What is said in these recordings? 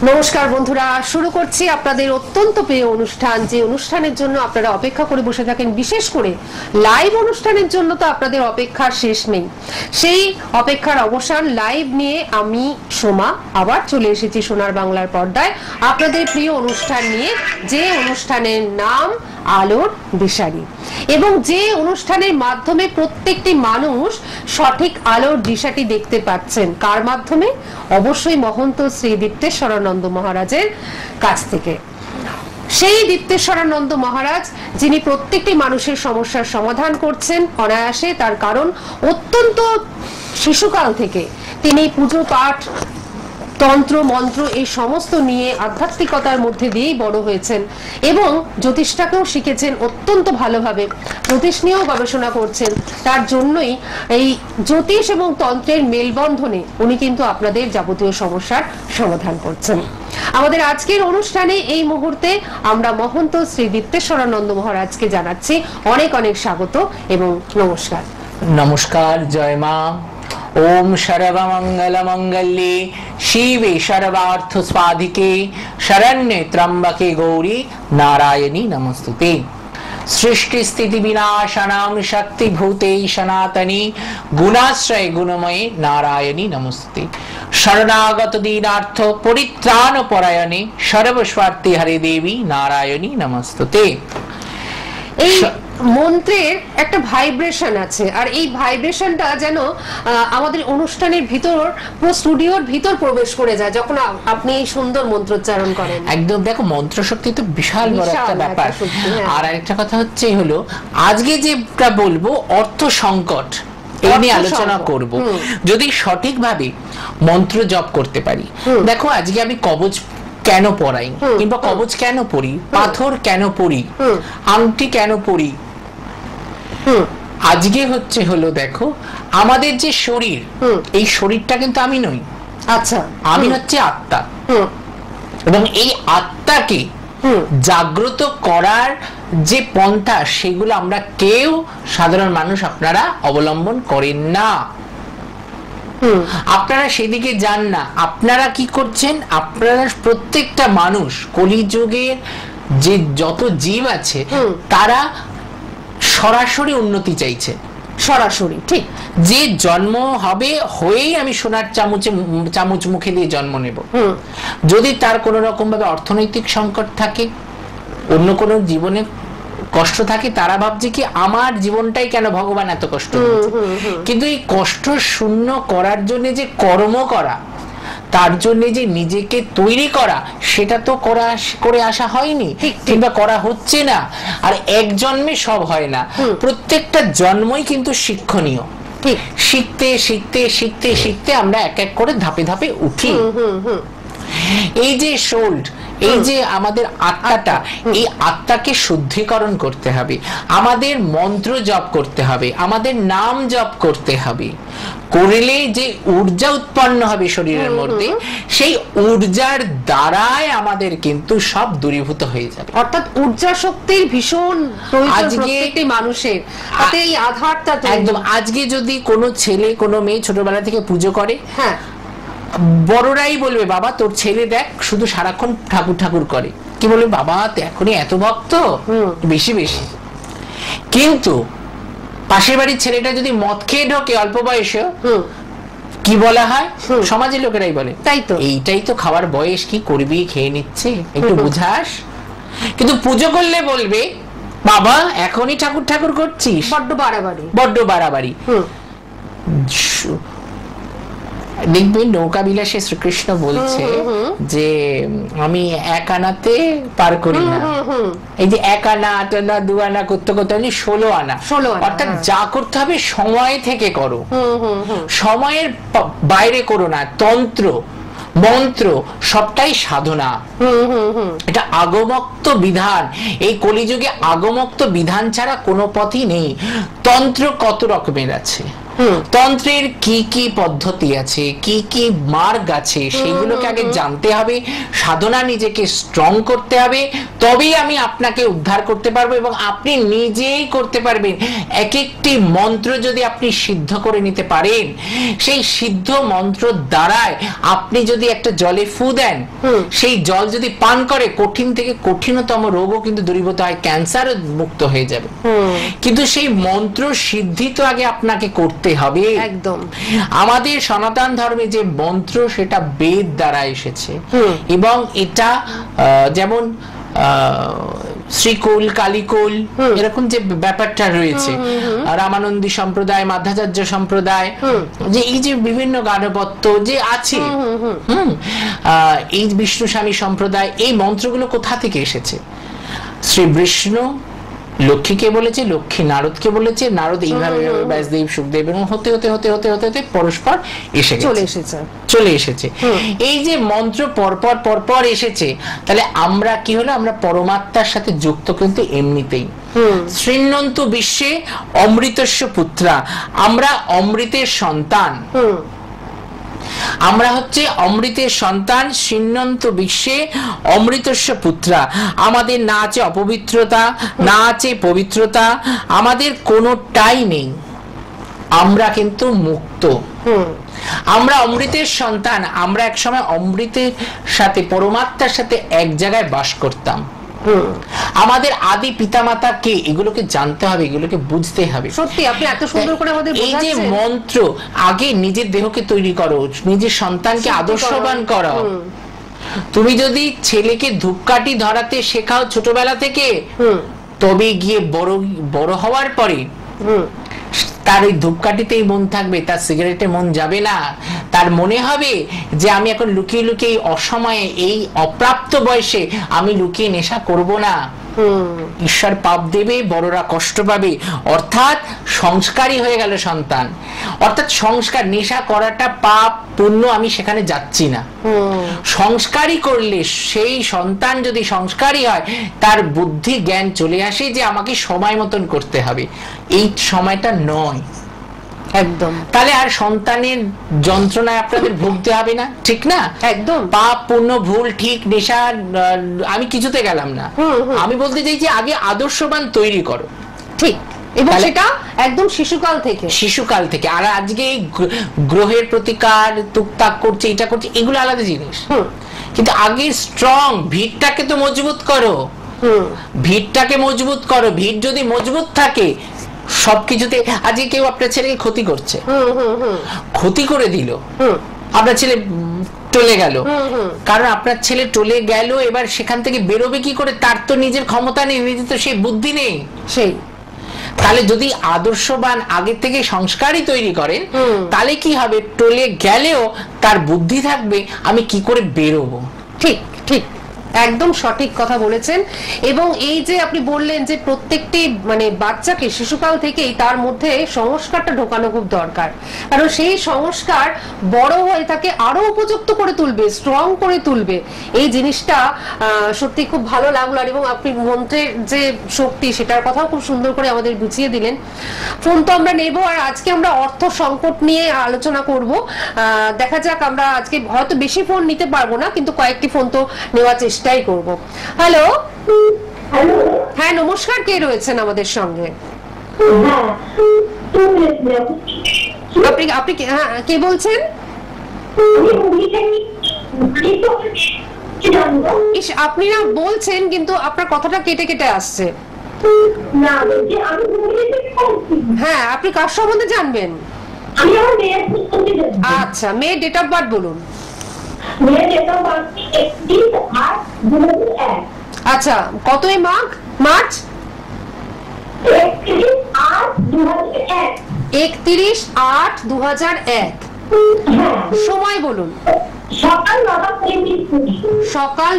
নমস্কার বন্ধুরা, শুরু করছি আপনাদের অত্যন্ত প্রিয় অনুষ্ঠান, যে অনুষ্ঠানের জন্য আপনারা অপেক্ষা করে বসে থাকেন। বিশেষ করে লাইভ অনুষ্ঠানের জন্য তো আপনাদের অপেক্ষার শেষ নেই। সেই অপেক্ষার অবসান লাইভ নিয়ে আমি সোমা আবার চলে এসেছি সোনার বাংলার পর্দায় আপনাদের প্রিয় অনুষ্ঠান নিয়ে, যে অনুষ্ঠানের নাম আলোর দিশারি, এবং যে অনুষ্ঠানের মাধ্যমে প্রত্যেকটি মানুষ সঠিক আলোর দিশাটি দেখতে পাচ্ছেন। কার মাধ্যমে? অবশ্যই মহন্ত শ্রী দীপ্তেশ্বরানন্দ মহারাজের কাছ থেকে। সেই দীপ্তেশ্বরানন্দ মহারাজ যিনি প্রত্যেকটি মানুষের সমস্যার সমাধান করছেন অনায়াসে, তার কারণ অত্যন্ত শিশুকাল থেকে তিনি পুজো পাঠ, তন্ত্র মন্ত্র এই সমস্ত নিয়ে আধ্যাত্মিকতার মধ্যে দিয়েই বড় হয়েছেন এবং জ্যোতিষটাকেও শিখেছেন অত্যন্ত ভালোভাবে, জ্যোতিষ নিয়েও গবেষণা করছেন। তার জন্যই এই জ্যোতিষ এবং তন্ত্রের মেলবন্ধনে উনি কিন্তু আপনাদের যাবতীয় সমস্যার সমাধান করছেন। আমাদের আজকের অনুষ্ঠানে এই মুহূর্তে আমরা মহন্ত শ্রী দীপ্তেশ্বরানন্দ মহারাজকে জানাচ্ছি অনেক অনেক স্বাগত এবং নমস্কার। নমস্কার, জয় মা। ওম সর্বমঙ্গল মঙ্গলে শিবে সর্বার্থ স্বাধিকে শরণ্যে ত্র্যম্বকে গৌরী নারায়ণী নমস্তুতে। সৃষ্টি স্থিতি বিনাশনাং শক্তি ভূতে সনাতনী গুণাশ্রয় গুণময়ে নারায়ণী নমস্তুতে। শরণাগত দীনার্থ পরিত্রাণ পরায়ণে সর্বস্বার্থে হরে দেবী নারায়ণী নমস্তুতে। এই মন্ত্রের একটা ভাইব্রেশন আছে, আর এই ভাইব্রেশনটা যেন আমাদের অনুষ্ঠানের ভিতর, স্টুডিওর ভিতর প্রবেশ করে যায় যখন আপনি এই সুন্দর মন্ত্রোচ্চারণ করেন। একদম, দেখো মন্ত্র শক্তি তো বিশাল বড় একটা ব্যাপার। আর আরেকটা কথা হচ্ছে হলো, আজকে যেটা বলবো অর্থ সংকট এই নিয়ে আলোচনা করব। যদি সঠিকভাবে মন্ত্র জপ করতে পারি, দেখো আজকে আমি কবচ কেন পড়াই, কিংবা কবচ কেন পড়ি, পাথর কেন পড়ি, আংটি কেন পড়ি, আজকে হচ্ছে হলো দেখো আমাদের যে শরীর, এই শরীরটা কিন্তু আমি নই। আচ্ছা, আমি হচ্ছে আত্মা, এবং এই আত্মাকে জাগ্রত করার যে পন্থা, সেগুলো আমরা কেউ সাধারণ মানুষ আপনারা অবলম্বন করেন না। আপনারা সেদিকে যান না। আপনারা কি করছেন? আপনারা প্রত্যেকটা মানুষ, কলিযুগের যে যত জীব আছে, তারা সরাসরি উন্নতি চাইছে। সরাসরি ঠিক, যে জন্ম হবে হয়েই আমি সোনার চামচ মুখে দিয়ে জন্ম নেব। যদি তার কোন রকম ভাবে অর্থনৈতিক সংকট থাকে, অন্য কোনো জীবনে কষ্ট থাকে, তারা ভাবছে কি আমার জীবনটাই কেন ভগবান এত কষ্ট দিচ্ছে। কিন্তু এই কষ্ট শূন্য করার জন্য যে কর্ম করা, তার জন্য যে নিজেকে তৈরি করা, সেটা তো করে আসা হয়নি, কিংবা করা হচ্ছে না। আর এক জন্মে সব হয় না, প্রত্যেকটা জন্মই কিন্তু শিক্ষণীয়। শিখতে শিখতে শিখতে শিখতে আমরা এক এক করে ধাপে ধাপে উঠি। এই যে সোল্ড, এই যে আমাদের আত্মাটা, এই আত্মাকে শুদ্ধিকরণ করতে হবে, আমাদের মন্ত্র জপ করতে হবে, আমাদের নাম জপ করতে হবে। করলে যে ঊর্জা উৎপন্ন হবে শরীরের মধ্যে, সেই ঊর্জার দ্বারাই আমাদের কিন্তু সব দূরীভূত হয়ে যাবে। অর্থাৎ ঊর্জা শক্তির ভীষণ প্রয়োজন প্রত্যেকটি মানুষের, তাতে এই আধারটা একদম। আজকে যদি কোনো ছেলে কোনো মেয়ে ছোটবেলা থেকে পুজো করে, হ্যাঁ, বড়রাই বলবে বাবা তোর ছেলে দেখ শুধু সারাক্ষণ ঠাকুর ঠাকুর করে, কি বলবে বাবা এখনই এত ভক্ত, বেশি বেশি। কিন্তু পাশের বাড়ির ছেলেটা যদি মদ খেয়ে ঢোকে অল্প বয়সে, কি বলা হয়? সমাজের লোকেরাই বলে তাই তো, এইটাই তো খাওয়ার বয়স, কি করবি, খেয়ে নিচ্ছে, একটু বুঝাস। কিন্তু পুজো করলে বলবে বাবা এখনই ঠাকুর ঠাকুর করছিস, বড্ড বাড়াবাড়ি, বড্ড বাড়াবাড়ি। দেখবেন নৌকা বিলাসে শ্রীকৃষ্ণ বলছে যে আমি এক আনাতে পার করি না। এই যে এক আনা, আট আনা, দু আনা করতে করতে 16 আনা, অর্থাৎ যা করতে হবে সময় থেকে করো, সময়ের বাইরে করো না। তন্ত্র মন্ত্র সবটাই সাধনা, এটা আগমোক্ত বিধান। এই কলিযুগে আগমোক্ত বিধান ছাড়া কোনো পথই নেই। তন্ত্র কত রকমের আছে, তন্ত্রের কি কি পদ্ধতি আছে, কি কি মার্গ আছে, সেগুলোকে আগে জানতে হবে, সাধনা নিজেকে স্ট্রং করতে হবে, তবেই আমি আপনাকে উদ্ধার করতে পারবো এবং আপনি নিজেই করতে পারবেন। এক একটি মন্ত্র যদি আপনি সিদ্ধ করে নিতে পারেন, সেই সিদ্ধ মন্ত্র দ্বারায় আপনি যদি একটা জলে ফু দেন, সেই জল যদি পান করে, কঠিন থেকে কঠিনতম রোগও কিন্তু দূরীভূত হয়, ক্যান্সারও মুক্ত হয়ে যাবে। কিন্তু সেই মন্ত্র সিদ্ধি তো আগে আপনাকে করতে হবে। একদম। আমাদের সনাতন ধর্মে যে মন্ত্র, সেটা বেদ দ্বারা এসেছে এবং এটা যেমন শ্রীকুল, কালীকুল, এরকম যে ব্যাপারটা রয়েছে, রামানন্দী সম্প্রদায়, মাধ্যাচার্য সম্প্রদায়, যে এই যে বিভিন্ন গানপত্য যে আছে, এই বিষ্ণু স্বামী সম্প্রদায়, এই মন্ত্রগুলো কোথা থেকে এসেছে? শ্রী বিষ্ণু লক্ষ্মীকে বলেছে, লক্ষ্মী নারদকে বলেছে, নারদ এইভাবে ব্যাসদেব, সুখদেব, এবং হতে হতে হতে হতে হতে হতে পরস্পর চলে এসেছে। এই যে মন্ত্র পরপর পরপর এসেছে, তাহলে আমরা কি হলো, আমরা পরমাত্মার সাথে যুক্ত কিন্তু এমনিতেই। শৃণ্বন্তু বিশ্বে অমৃতস্য পুত্রা, আমরা অমৃতের সন্তান, আমরা হচ্ছে অমৃতের সন্তান। শৃণ্বন্তু বিশ্বে অমৃতস্য পুত্রা, আমাদের না আছে অপবিত্রতা, না আছে পবিত্রতা, আমাদের কোনোটাই নেই, আমরা কিন্তু মুক্ত, আমরা অমৃতের সন্তান। আমরা একসময় অমৃতের সাথে, পরমাত্মার সাথে এক জায়গায় বাস করতাম। আমাদের আদি পিতামাতা কে, এগুলোকে জানতে হবে, এগুলোকে বুঝতে হবে। সত্যি আপনি এত সুন্দর করে আমাদের বোঝাচ্ছেন। এই যে মন্ত্র, আগে নিজের দেহকে তৈরি করো, নিজের সন্তানকে আদর্শবান করো। তুমি যদি ছেলেকে ধূপকাঠি ধরাতে শেখাও ছোটবেলা থেকে, তবে গিয়ে বড় হওয়ার পরে তার ওই ধূপকাঠিতেই মন থাকবে, তার সিগারেটে মন যাবে না। তার মনে হবে যে আমি এখন লুকিয়ে লুকিয়ে অসময়ে, এই অপ্রাপ্ত বয়সে আমি লুকিয়ে নেশা করব না, ঈশ্বর পাপ দেবে, বড়রা কষ্ট পাবে। অর্থাৎ সংস্কারী হয়ে গেল সন্তান। অর্থাৎ সংস্কার, নেশা করাটা পাপ পুণ্য, আমি সেখানে যাচ্ছি না। সংস্কারী করলে, সেই সন্তান যদি সংস্কারী হয়, তার বুদ্ধি জ্ঞান চলে আসে যে আমাকে সময় মতন করতে হবে, এই সময়টা নয়। একদম। তাহলে আর সন্তানের যন্ত্রণায় আপনাদের ভুগতে হবে না, ঠিক না? একদম। পাপ পুণ্য ভুল ঠিক নেশা আমি কিছুতে গেলাম না। আমি বলতে চাইছি আগে আদর্শবান তৈরি করো। ঠিক, এবং সেটা একদম শিশুকাল থেকে। আর আজকে এই গ্রহের প্রতিকার টুকটাক করছে, এটা করছে, এগুলো আলাদা জিনিস। কিন্তু আগে স্ট্রং ভিতটাকে তো মজবুত করো, ভিতটাকে মজবুত করো। ভিত যদি মজবুত থাকে, সবকিছুতে। আজকে কেউ আপনার ছেলেকে ক্ষতি করছে, ক্ষতি করে দিল, আপনার ছেলে টলে গেল, কারণ আপনার ছেলে টলে গেল, এবার সেখান থেকে বেরোবে কি করে? তার তো নিজের ক্ষমতা নেই, নিজের তো সেই বুদ্ধি নেই। সেই তাহলে যদি আদর্শবান আগে থেকে সংস্কারই তৈরি করেন, তাহলে কি হবে? টলে গেলেও তার বুদ্ধি থাকবে, আমি কি করে বেরোবো। ঠিক ঠিক, একদম সঠিক কথা বলেছেন। এবং এই যে আপনি বললেন যে প্রত্যেকটি মানে বাচ্চাকে শিশুকাল থেকেই তার মধ্যে সংস্কারটা ঢোকানো খুব দরকার, কারণ সেই সংস্কার বড় হয়ে তাকে আরো উপযুক্ত করে তুলবে, স্ট্রং করে তুলবে। এই জিনিসটা সত্যি খুব ভালো লাগলো। আর এবং আপনি মন্ত্রের যে শক্তি, সেটার কথাও খুব সুন্দর করে আমাদের বুঝিয়ে দিলেন। ফোন তো আমরা নেব, আর আজকে আমরা অর্থ সংকট নিয়ে আলোচনা করব। দেখা যাক, আমরা আজকে হয়তো বেশি ফোন নিতে পারবো না, কিন্তু কয়েকটি ফোন তো নেওয়ার চেষ্টাই করব। হ্যালো, হ্যাঁ নমস্কার, কে রয়েছেন আমাদের সঙ্গে? আপনি কে বলছেন? আপনি না বলছেন, কিন্তু আপনার কথাটা কেটে কেটে আসছে। হ্যাঁ, আপনি কার সম্বন্ধে জানবেন? আচ্ছা, মেয়ের ডেট অফ বার্থ বলুন। আচ্ছা, কতই মার্চ? 31/8/2001। সময় বলুন। সকাল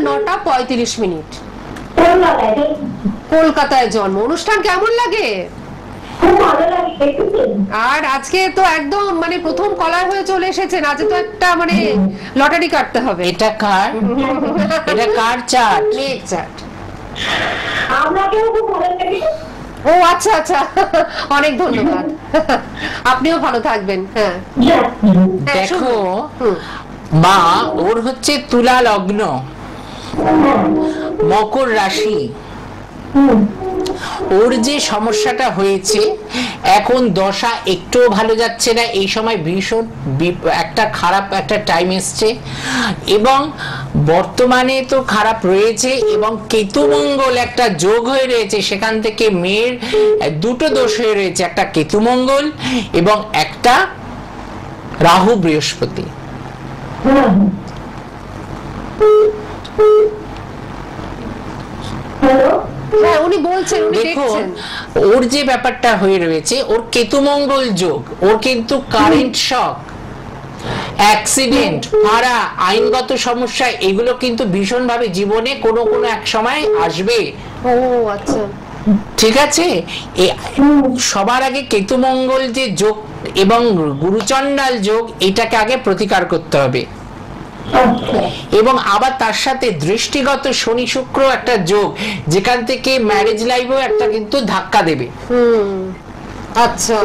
9:35। কলকাতায় জন্ম। অনুষ্ঠান কেমন লাগে? আর আজকে তো একদম মানে প্রথম কলার হয়ে চলে এসেছেন। আজ তো একটা মানে লটারি কাটতে হবে। এটা কার চার্ট? মেঘ চার্ট। ও আচ্ছা আচ্ছা, অনেক ধন্যবাদ। আপনিও ভালো থাকবেন। হ্যাঁ দেখো মা, ওর হচ্ছে তুলা লগ্ন, মকর রাশি। ওর যে সমস্যাটা হয়েছে, এখন দশা একটুও ভালো যাচ্ছে না, এই সময় ভীষণ একটা খারাপ একটা টাইম এসছে, এবং বর্তমানে তো খারাপ রয়েছে, এবং কেতু মঙ্গল একটা যোগ হয়ে রয়েছে, সেখান থেকে মেয়ের দুটো দোষ হয়ে রয়েছে, একটা কেতু মঙ্গল এবং একটা রাহু বৃহস্পতি। হ্যাঁ উনি বলছেন, উনি দেখো দেখছেন। ওর যে ব্যাপারটা হয়ে রয়েছে, ওর কেতু মঙ্গল যোগ, ওর কিন্তু কারেন্ট শক, অ্যাক্সিডেন্ট, ভাড়া, আইনগত সমস্যা, এগুলো কিন্তু ভীষণ ভাবে জীবনে কোনো কোনো এক সময় আসবে। ও আচ্ছা, ঠিক আছে। সবার আগে কেতু মঙ্গল যে যোগ এবং গুরুচণ্ডাল যোগ, এটাকে আগে প্রতিকার করতে হবে। এবং আবার তার সাথে দৃষ্টিগত শনি শুক্র একটা যোগ, যেখান থেকে ম্যারেজ লাইফেও একটা কিন্তু ধাক্কা দেবে। আচ্ছা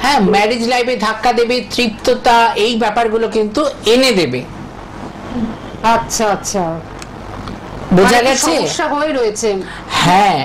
হ্যাঁ, ম্যারেজ লাইফে ধাক্কা দেবে, তৃপ্ততা, এই ব্যাপারগুলো কিন্তু এনে দেবে। আচ্ছা আচ্ছা, বোঝা গেছে? সমস্যা হয়ে রয়েছে। হ্যাঁ,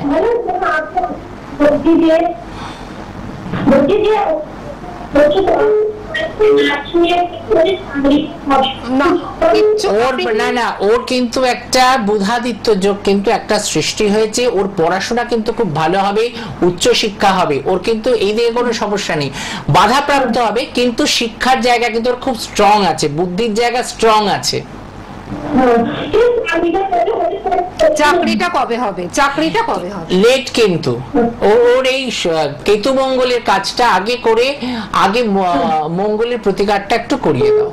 ওর কিন্তু একটা বুধাদিত্য যোগ কিন্তু একটা সৃষ্টি হয়েছে, ওর পড়াশোনা কিন্তু খুব ভালো হবে, উচ্চ শিক্ষা হবে, ওর কিন্তু এই দিকে কোনো সমস্যা নেই। বাধাপ্রাপ্ত হবে, কিন্তু শিক্ষার জায়গা কিন্তু ওর খুব স্ট্রং আছে, বুদ্ধির জায়গা স্ট্রং আছে। চাকরিটা কবে হবে? চাকরিটা কবে হবে? লেট, কিন্তু ওর এই কেতু মঙ্গলের কাজটা আগে করে, আগে মঙ্গলের প্রতিকারটা একটু করিয়ে দাও,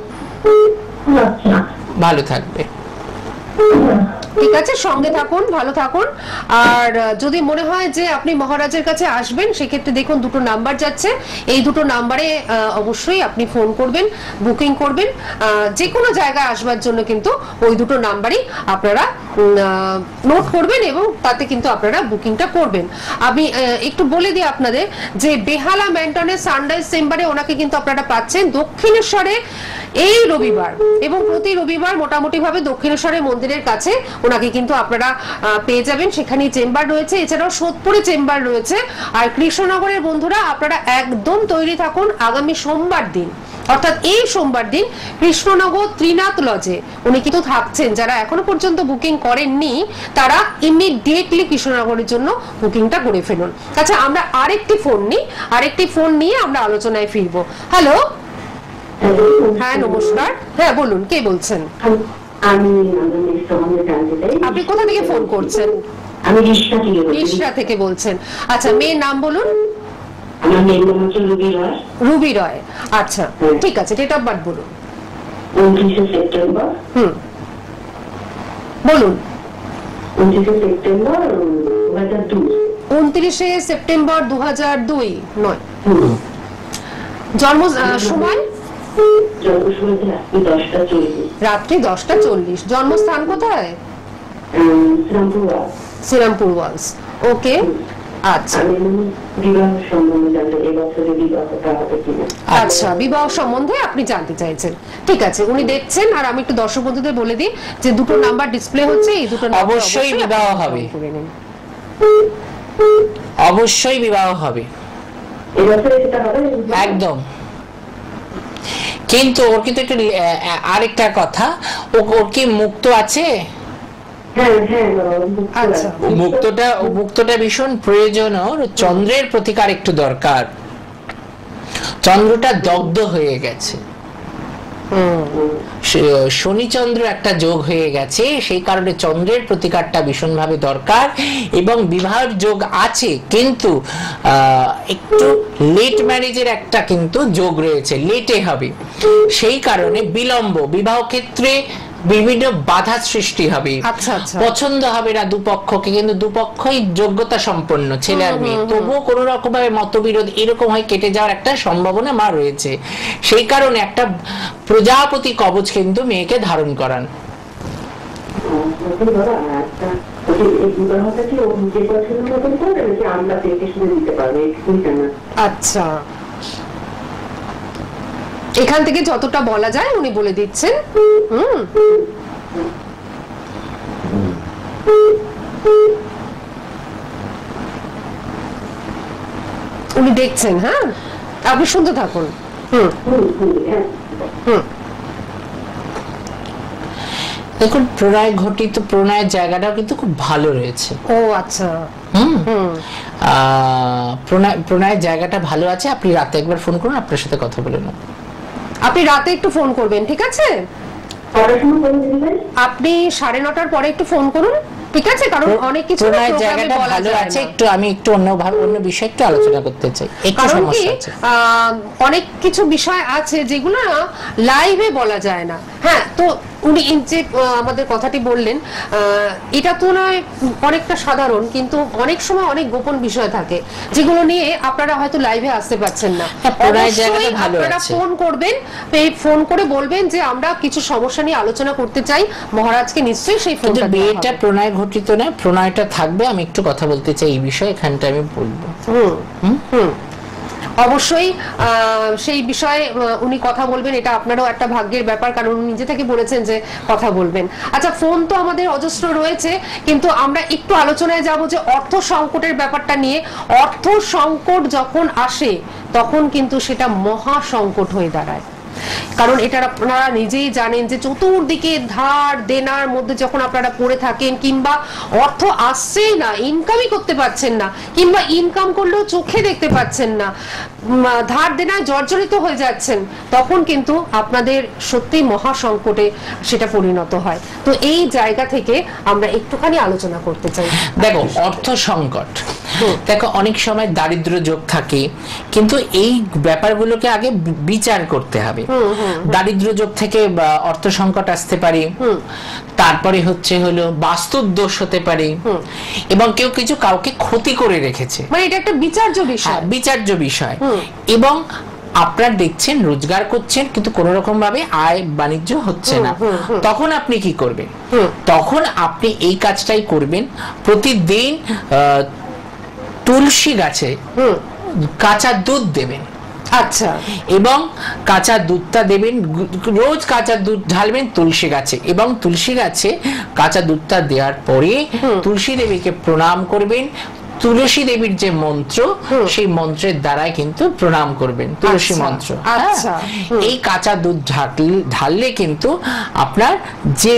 ভালো থাকবে। ঠিক আছে, সঙ্গে থাকুন, ভালো থাকুন। আর যদি মনে হয় যে আপনি মহারাজের কাছে আসবেন, সেক্ষেত্রে দেখুন দুটো নাম্বার যাচ্ছে, এই দুটো নাম্বারে অবশ্যই আপনি ফোন করবেন, বুকিং করবেন। যে কোনো জায়গায় আসবার জন্য কিন্তু ওই দুটো নাম্বারই আপনারা নোট করবেন, এবং তাতে কিন্তু আপনারা বুকিংটা করবেন। আমি একটু বলে দিই আপনাদের যে বেহালা ম্যান্টনের সানরাইজ চেম্বারে ওনাকে কিন্তু আপনারা পাচ্ছেন দক্ষিণেশ্বরে এই রবিবার, এবং প্রতি রবিবার মোটামুটি ভাবে দক্ষিণেশ্বরের মন্দিরের কাছে ওনাকে কিন্তু আপনারা পেয়ে যাবেন, সেখানেই চেম্বার রয়েছে। এছাড়াও সোদপুরে চেম্বার রয়েছে। আর কৃষ্ণনগরের বন্ধুরা, আপনারা একদম তৈরি থাকুন, আগামী সোমবার দিন, অর্থাৎ এই সোমবার দিন কৃষ্ণনগর ত্রিনাথ লজে উনি কিন্তু থাকছেন। যারা এখনো পর্যন্ত বুকিং করেননি, তারা ইমিডিয়েটলি কৃষ্ণনগরের জন্য বুকিংটা করে ফেলুন। আচ্ছা, আমরা আরেকটি ফোন নিয়ে আমরা আলোচনায় ফিরবো। হ্যালো, হ্যাঁ নমস্কার, হ্যাঁ বলুন, কে বলছেন? আপনি কোথা থেকে ফোন করছেন? আমি রিষড়া থেকে বলছেন। আচ্ছা, মেয়ের নাম বলুন। আমার মেয়ের নাম হচ্ছে রুবি রয়। রুবি রয়, আচ্ছা ঠিক আছে। ডেট অফ বার্থ বলুন। 29 সেপ্টেম্বর। বলুন। 29 সেপ্টেম্বর 2002। 29 সেপ্টেম্বর 2002 নয়। জন্ম সময়? রাত্রি 10:40। জন্মস্থান কোথায়? শ্রীরামপুর ওয়ালস। ওকে, আচ্ছা আচ্ছা, বিবাহ সম্বন্ধে আপনি জানতে চাইছেন। ঠিক আছে, উনি দেখছেন। আর আমি একটু দর্শক বন্ধুদের বলে দিই যে দুটো নাম্বার ডিসপ্লে হচ্ছে, এই দুটো অবশ্যই বিবাহ হবে, অবশ্যই বিবাহ হবে একদম। কিন্তু ওর কিন্তু একটু আরেকটা কথা, ওর কি মুক্ত আছে? মুক্তটা ভীষণ প্রয়োজন। ওর চন্দ্রের প্রতিকার একটু দরকার, চন্দ্রটা দগ্ধ হয়ে গেছে, শনি চন্দ্র একটা যোগ হয়ে গেছে, সেই কারণে চন্দ্রের প্রতিকারটা ভীষণ ভাবে দরকার। এবং বিবাহের যোগ আছে, কিন্তু একটু লেট ম্যারেজের একটা কিন্তু যোগ রয়েছে, লেটে হবে, সেই কারণে বিলম্ব, বিবাহ ক্ষেত্রে বিভিন্ন বাধা সৃষ্টি হবে। পছন্দ হবে না দুপক্ষকে, কিন্তু দুপক্ষই যোগ্যতা সম্পন্ন ছেলে আর মেয়ে, তবুও কোনো রকম ভাবে মতবিরোধ এরকম হয় কেটে যাওয়ার একটা সম্ভাবনা মা রয়েছে। সেই কারণে একটা প্রজাপতি কবচ কিন্তু মেয়েকে ধারণ করান, ধরো একটা এই বিবাহটা কি ও নিজের পছন্দ মতন করে নাকি আমরা দেখে শুনে দিতে পারবো এইটুকুই না? আচ্ছা, এখান থেকে যতটা বলা যায় উনি বলে দিচ্ছেন। উনি দেখছেন, হ্যাঁ আপনি শুনতে থাকুন। দেখুন, প্রণয় ঘটিত প্রণয়ের জায়গাটাও কিন্তু খুব ভালো রয়েছে। ও আচ্ছা, প্রণয়ের জায়গাটা ভালো আছে। আপনি রাতে একবার ফোন করুন, আপনার সাথে কথা বলে নেব। আপনি রাতে একটু ফোন করবেন, ঠিক আছে? আপনি 9:30টার পরে একটু ফোন করুন, ঠিক আছে? কারণ অনেক কিছু প্রণয়ের জায়গাটা ভালো আছে। একটু আমি একটু অন্য বিষয় একটু আলোচনা করতে চাই। একটু সমস্যা আছে, অনেক কিছু বিষয় আছে যেগুলো লাইভে বলা যায় না। হ্যাঁ, তো উনি যে আমাদের কথাটি বললেন, এটা তো নয় অনেকটা সাধারণ, কিন্তু অনেক সময় অনেক গোপন বিষয় থাকে যেগুলো নিয়ে আপনারা হয়তো লাইভে আসতে পারছেন না। আপনারা ফোন করবেন, ফোন করে বলবেন যে আমরা কিছু সমস্যা নিয়ে আলোচনা করতে চাই, মহারাজকে নিশ্চয়ই সেই ফোনটা দেওয়া হবে। বিয়েটা প্রণয় ঘটিত না, প্রণয়টা থাকবে। আমি একটু কথা বলতে চাই এই বিষয়ে, এখানটা আমি বলবো। অবশ্যই সেই বিষয়ে উনি কথা বলবেন, এটা আপনারও একটা ভাগ্যের ব্যাপার, কারণ উনি নিজে থেকে বলেছেন যে কথা বলবেন। আচ্ছা, ফোন তো আমাদের অজস্র রয়েছে, কিন্তু আমরা একটু আলোচনায় যাব যে অর্থ সংকটের ব্যাপারটা নিয়ে। অর্থ সংকট যখন আসে তখন কিন্তু সেটা মহা সংকট হয়ে দাঁড়ায়, কারণ এটা আপনারা নিজেই জানেন যে চতুর্দিকে ধার দেনার মধ্যে যখন আপনারা পড়ে থাকেন, কিংবা অর্থ আসছেই না, ইনকামই করতে পারছেন না, কিংবা ইনকাম করলেও চোখে দেখতে পাচ্ছেন না, ধার দেনায় জর্জরিত হয়ে যাচ্ছেন, তখন কিন্তু আপনাদের সত্যি মহা সংকটে সেটা পরিণত হয়। তো এই জায়গা থেকে আমরা একটুখানি আলোচনা করতে চাই। দেখো, অর্থ সংকট, দেখো অনেক সময় দারিদ্র যোগ থাকে, কিন্তু এই ব্যাপারগুলোকে আগে বিচার করতে হবে। দারিদ্র যোগ থেকে অর্থ সংকট আসতে পারে, তারপরে হলো বাস্তব দোষ হতে পারে, এবং কেউ কিছু কাউকে ক্ষতি করে রেখেছে, মানে এটা একটা বিচার্য বিষয়। বিচার্য বিষয়। এবং আপনারা দেখছেন রোজগার করছেন, কিন্তু কোন রকম ভাবে আয় বাণিজ্য হচ্ছে না, তখন আপনি কি করবেন? তখন আপনি এই কাজটাই করবেন, প্রতিদিন তুলসী গাছে কাঁচা দুধ দেবেন। আচ্ছা, এবং কাঁচা দুধটা দেবেন, রোজ কাঁচা দুধ ঢালবেন তুলসী গাছে, এবং তুলসী গাছে কাঁচা দুধটা দেওয়ার পরে তুলসী দেবীকে প্রণাম করবেন। তুলসী দেবীর যে মন্ত্র, সেই মন্ত্রের দ্বারাই কিন্তু প্রণাম করবেন, তুলসী মন্ত্র। এই কাঁচা দুধ ঢাললে কিন্তু আপনার যে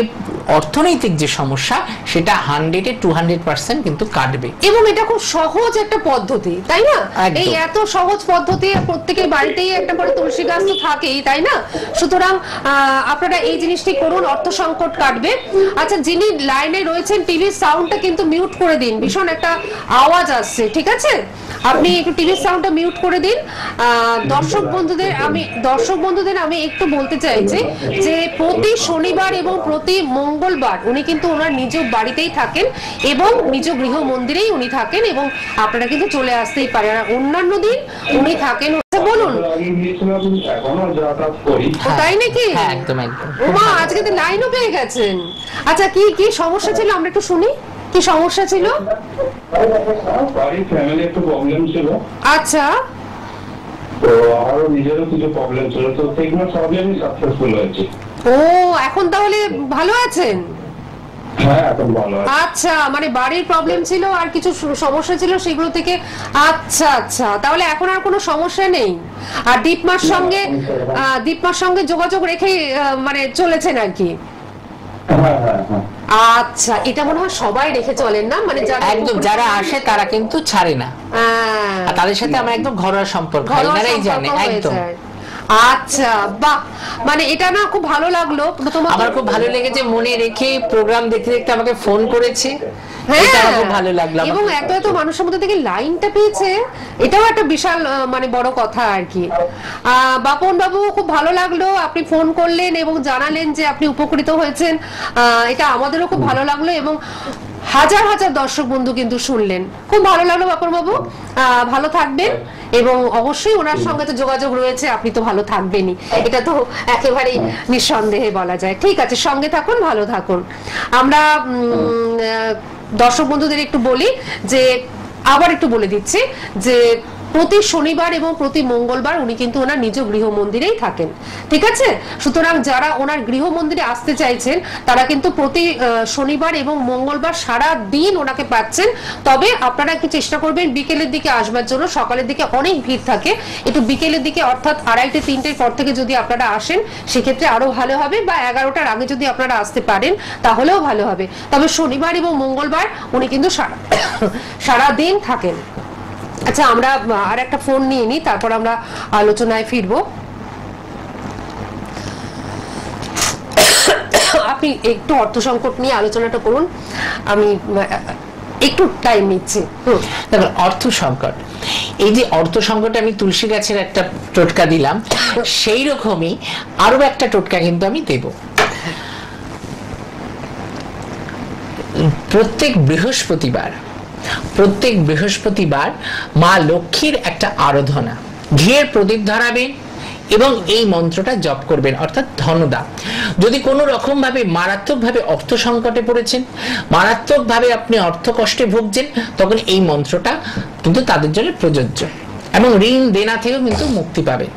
অর্থনৈতিক যে সমস্যা, সেটা 100-200% কিন্তু কাটবে। এবং এটা খুব সহজ একটা পদ্ধতি, তাই না? এই এত সহজ পদ্ধতি, প্রত্যেকের বাড়িতেই একটা করে তুলসী গাছ তো থাকেই, তাই না? সুতরাং আপনারা এই জিনিসটি করুন, অর্থ সংকট কাটবে। আচ্ছা, যিনি লাইনে রয়েছেন, টিভির সাউন্ডটা কিন্তু মিউট করে দিন, ভীষণ একটা আওয়াজ আসছে, ঠিক আছে? আপনি একটু টিভির সাউন্ডটা মিউট করে দিন। দর্শক বন্ধুদের আমি একটু বলতে চাইছি যে প্রতি শনিবার এবং প্রতি মঙ্গলবার উনি কিন্তু ওনার নিজ বাড়িতেই থাকেন, এবং নিজ গৃহ মন্দিরেই উনি থাকেন, এবং আপনারা কিন্তু চলে আসতেই পারেন। আর অন্যান্য দিন উনি থাকেন, বলুন। তাই নাকি? একদম একদম। ওমা, আজকে তো লাইনও পেয়ে গেছেন। আচ্ছা, কি কি সমস্যা ছিল আমরা একটু শুনি। কি সমস্যা ছিল? ফ্যামিলি একটু প্রবলেম ছিল। আচ্ছা, তো আমারও নিজেরও কিছু প্রবলেম ছিল, তো সেগুলো সবই আমি সাকসেসফুল হয়েছি। ও, এখন তাহলে ভালো আছেন? হ্যাঁ, এখন ভালো আছি। আচ্ছা, মানে বাড়ির প্রবলেম ছিল আর কিছু সমস্যা ছিল, সেগুলো থেকে। আচ্ছা আচ্ছা, তাহলে এখন আর কোনো সমস্যা নেই। আর দীপমার সঙ্গে যোগাযোগ রেখে মানে চলেছেন আর কি। আচ্ছা, এটা মনে হয় সবাই রেখে চলেন না, মানে যারা আসে তারা কিন্তু ছাড়ে না, তাদের সাথে আমার একদম ঘরোয়া সম্পর্ক, এনারাই জানে একদম। আচ্ছা, বাহ, মানে এটা না খুব ভালো লাগলো। আমার খুব ভালো লেগেছে, মনে রেখে প্রোগ্রাম দেখতে দেখতে আমাকে ফোন করেছে, খুব ভালো লাগলো। এবং এত মানুষের মধ্যে থেকে লাইনটা পেয়েছে, এটাও একটা বিশাল মানে বড় কথা আর কি। বাপন বাবু, খুব ভালো লাগলো, আপনি ফোন করলেন এবং জানালেন যে আপনি উপকৃত হয়েছেন, এটা আমাদেরও খুব ভালো লাগলো, এবং হাজার হাজার দর্শক বন্ধু কিন্তু শুনলেন। খুব ভালো লাগলো বাপন বাবু, ভালো থাকবেন, এবং অবশ্যই ওনার সঙ্গে তো যোগাযোগ রয়েছে, আপনি তো ভালো থাকবেনই, এটা তো একেবারেই নিঃসন্দেহে বলা যায়। ঠিক আছে, সঙ্গে থাকুন, ভালো থাকুন। আমরা দর্শক বন্ধুদের একটু বলি যে, আবার একটু বলে দিচ্ছি যে প্রতি শনিবার এবং প্রতি মঙ্গলবার উনি কিন্তু ওনার নিজ গৃহ মন্দিরেই থাকেন, ঠিক আছে? সুতরাং যারা ওনার গৃহ মন্দিরে আসতে চাইছেন তারা কিন্তু প্রতি শনিবার এবং মঙ্গলবার সারা দিন ওনাকে পাচ্ছেন। তবে আপনারা একটু চেষ্টা করবেন বিকেলের দিকে আসবার জন্য, সকালের দিকে অনেক ভিড় থাকে, একটু বিকেলের দিকে অর্থাৎ 2:30-3টের পর থেকে যদি আপনারা আসেন সেক্ষেত্রে আরো ভালো হবে, বা 11টার আগে যদি আপনারা আসতে পারেন তাহলেও ভালো হবে। তবে শনিবার এবং মঙ্গলবার উনি কিন্তু সারা দিন থাকেন। আচ্ছা, আমরা আর একটা ফোন নিয়ে নিই, তারপর আমরা আলোচনায় ফিরবো। আপনি একটু অর্থ সংকট নিয়ে আলোচনাটা করুন, আমি একটু টাইম নিচ্ছি। দেখুন, অর্থ সংকট, এই যে অর্থ সংকটে আমি তুলসী গাছের একটা টোটকা দিলাম, সেই রকমই আরো একটা টোটকা কিন্তু আমি দেব। প্রত্যেক বৃহস্পতিবার মা লক্ষ্মীর একটা আরাধনা, ঘিয়ের প্রদীপ ধরাবেন এবং এই মন্ত্রটা জপ করবেন, অর্থাৎ ধনদা। যদি কোনো রকম ভাবে মারাত্মক ভাবে অর্থ সংকটে পড়েছেন, মারাত্মক ভাবে আপনি অর্থ কষ্টে ভুগছেন, তখন এই মন্ত্রটা কিন্তু তাদের জন্য প্রযোজ্য, এবং ঋণ দেনা থেকেও কিন্তু মুক্তি পাবে।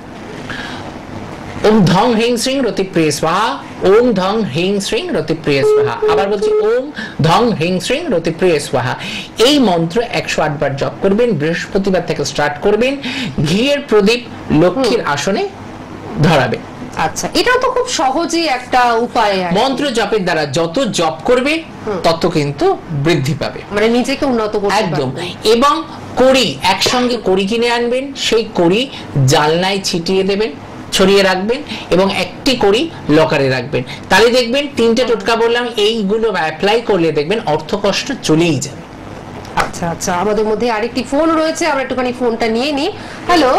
ওম ধং হ্রিং শ্রিং রতিপ্রিয় স্বাহা, ওম ধং হ্রিং শ্রিং রতিপ্রিয় স্বাহা। আবার বলছি, ওম ধং হ্রিং শ্রিং রতিপ্রিয় স্বাহা। এই মন্ত্র 108 বার জপ করবেন, বৃহস্পতিবার থেকে স্টার্ট করবেন, ঘিয়ের প্রদীপ লক্ষ্মীর আসনে ধরাবেন। আচ্ছা, এটা তো খুব সহজই একটা উপায়। মন্ত্র জপের দ্বারা যত জপ করবে তত কিন্তু বৃদ্ধি পাবে, মানে নিজেকে উন্নত করতে একদম। এবং কড়ি, একসঙ্গে কড়ি কিনে আনবেন, সেই কড়ি জানলায় ছিটিয়ে দেবেন, ছড়িয়ে রাখবেন, এবং একটি কড়ি লকারে রাখবেন। তাহলে দেখবেন 3টে টোটকা বললাম, এইগুলো অ্যাপ্লাই করলে দেখবেন অর্থ কষ্ট চলেই যাবে। আচ্ছা আচ্ছা, আমাদের মধ্যে আরেকটি ফোন রয়েছে, আমরা একটুখানি ফোনটা নিয়ে নিই। হ্যালো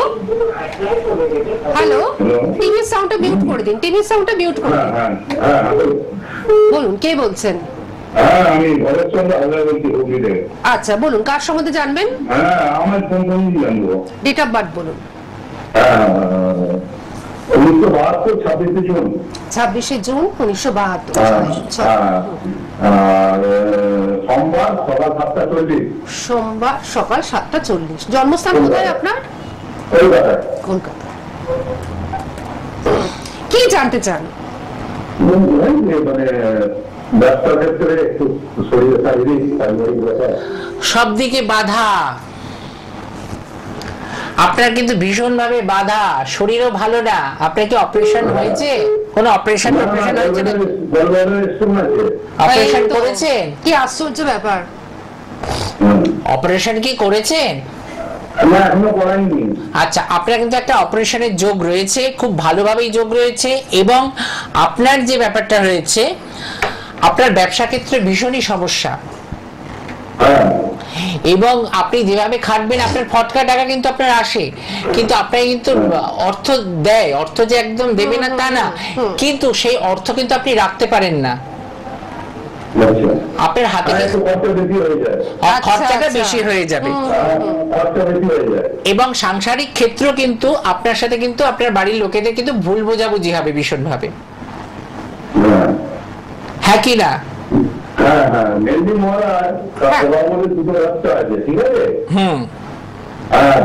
হ্যালো, টিভির সাউন্ডটা মিউট করে দিন, টিভির সাউন্ডটা মিউট করে দিন। বলুন, কে বলছেন? আমি ভরতচন্দ্র হালদার বলছি, হুগলি থেকে। আচ্ছা, বলুন, কার সম্বন্ধে জানবেন? আমার ফোন জানবো। ডেট অফ বার্থ বলুন। 1972 26 জুন। 26 জুন 1972। সোমবার সকাল 7:40। সোমবার সকাল 7:40। জন্মস্থান কোথায় আপনার? কলকাতা। কি জানতে চান? মানে ব্যবসার ক্ষেত্রে একটু শরীরে শারীরিক সব দিকে বাধা, আপনার কিন্তু ভীষণ ভাবে বাধা, শরীরও ভালো না। আপনার কি অপারেশন হয়েছে? কোনো অপারেশন হয়েছে? অপারেশন করেছেন? কি আশ্চর্য ব্যাপার! অপারেশন কি করেছেন? আচ্ছা, আপনার কিন্তু একটা অপারেশনের যোগ রয়েছে, খুব ভালোভাবেই যোগ রয়েছে। এবং আপনার যে ব্যাপারটা রয়েছে, আপনার ব্যবসা ক্ষেত্রে ভীষণই সমস্যা, এবং আপনি যেভাবে খাটবেন আপনার ফটকা টাকা কিন্তু আপনার আসে, কিন্তু আপনার কিন্তু অর্থ দেয়, অর্থ যে একদম দেবে না তা না, কিন্তু সেই অর্থ কিন্তু আপনি রাখতে পারেন না, আপনার হাতে খরচাটা বেশি হয়ে যাবে। এবং সাংসারিক ক্ষেত্র কিন্তু আপনার সাথে কিন্তু আপনার বাড়ির লোকেদের কিন্তু ভুল বোঝাবুঝি হবে ভীষণ ভাবে, হ্যাঁ কি না?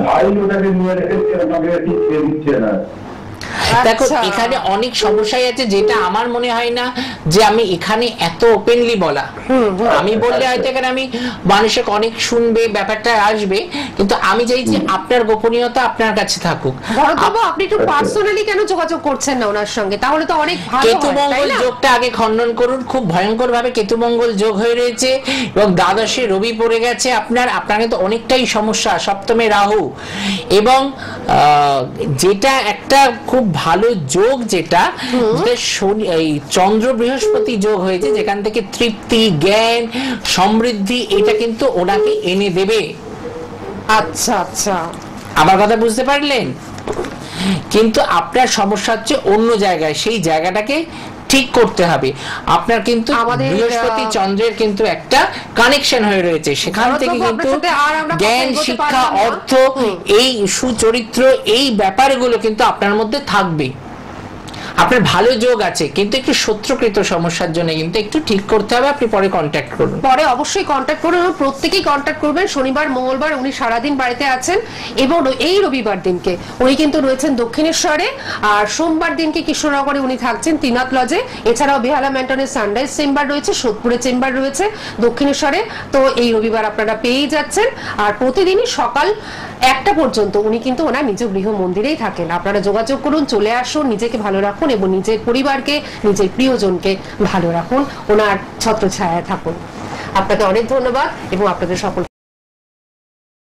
ভাই ওটাকে নিয়ে রেখেছে, আমাকে ঠিক খেয়ে দিচ্ছে না। দেখো, এখানে অনেক সমস্যাই আছে, যেটা আমার মনে হয় না যে আমি এখানে এত ওপেনলি বলা। আমি বললে হয়তো এখানে আমি মানুষের অনেক শুনবে, ব্যাপারটা আসবে, কিন্তু আমি চাই যে আপনার গোপনীয়তা আপনার কাছে থাকুক। আপনি একটু পার্সোনালি কেন যোগাযোগ করছেন না ওনার সঙ্গে? তাহলে তো অনেক ভালো হয়। কেতু মঙ্গল যোগটা আগে খণ্ডন করুন, খুব ভয়ঙ্কর ভাবে কেতু মঙ্গল যোগ হয়ে রয়েছে, এবং দ্বাদশে রবি পড়ে গেছে আপনার তো অনেকটাই সমস্যা, সপ্তমে রাহু, এবং যেটা একটা খুব ভালো যোগ, যেটা এই চন্দ্র বৃহস্পতি যোগ হয়েছে, যেখান থেকে তৃপ্তি, জ্ঞান, সমৃদ্ধি, এটা কিন্তু ওনাকে এনে দেবে। আচ্ছা আচ্ছা, আমার কথা বুঝতে পারলেন? কিন্তু আপনার সমস্যা হচ্ছে অন্য জায়গায়, সেই জায়গাটাকে ঠিক করতে হবে। আপনার কিন্তু বৃহস্পতি চন্দ্রের কিন্তু একটা কানেকশন হয়ে রয়েছে, সেখান থেকে কিন্তু জ্ঞান, শিক্ষা, অর্থ, এই সুচরিত্র, এই ব্যাপারগুলো কিন্তু আপনার মধ্যে থাকবে। আপনার ভালো যোগ আছে, কিন্তু একটু শত্রুকৃত সমস্যার জন্য কিন্তু একটু ঠিক করতে হবে। আপনি পরে কন্ট্যাক্ট করুন। পরে অবশ্যই কন্ট্যাক্ট করুন, প্রত্যেকেই কন্ট্যাক্ট করবেন। শনিবার মঙ্গলবার উনি সারাদিন বাড়িতে আছেন, এবং এই রবিবার দিনকে উনি কিন্তু রয়েছেন দক্ষিণেশ্বরে, আর সোমবার দিনকে কৃষ্ণনগরে উনি থাকছেন তিনাথ লজে। এছাড়াও বেহালা ম্যান্টনের সানরাইজ চেম্বার রয়েছে, সোদপুরে চেম্বার রয়েছে, দক্ষিণেশ্বরে। তো এই রবিবার আপনারা পেয়ে যাচ্ছেন। আর প্রতিদিনই সকাল 1টা পর্যন্ত উনি কিন্তু ওনার নিজ গৃহ মন্দিরেই থাকেন। আপনারা যোগাযোগ করুন, চলে আসুন, নিজেকে ভালো রাখুন এবং নিজের পরিবারকে, নিজের প্রিয়জনকে ভালো রাখুন, ওনার ছত্রছায়ায় থাকুন। আপনাকে অনেক ধন্যবাদ এবং আপনাদের সকল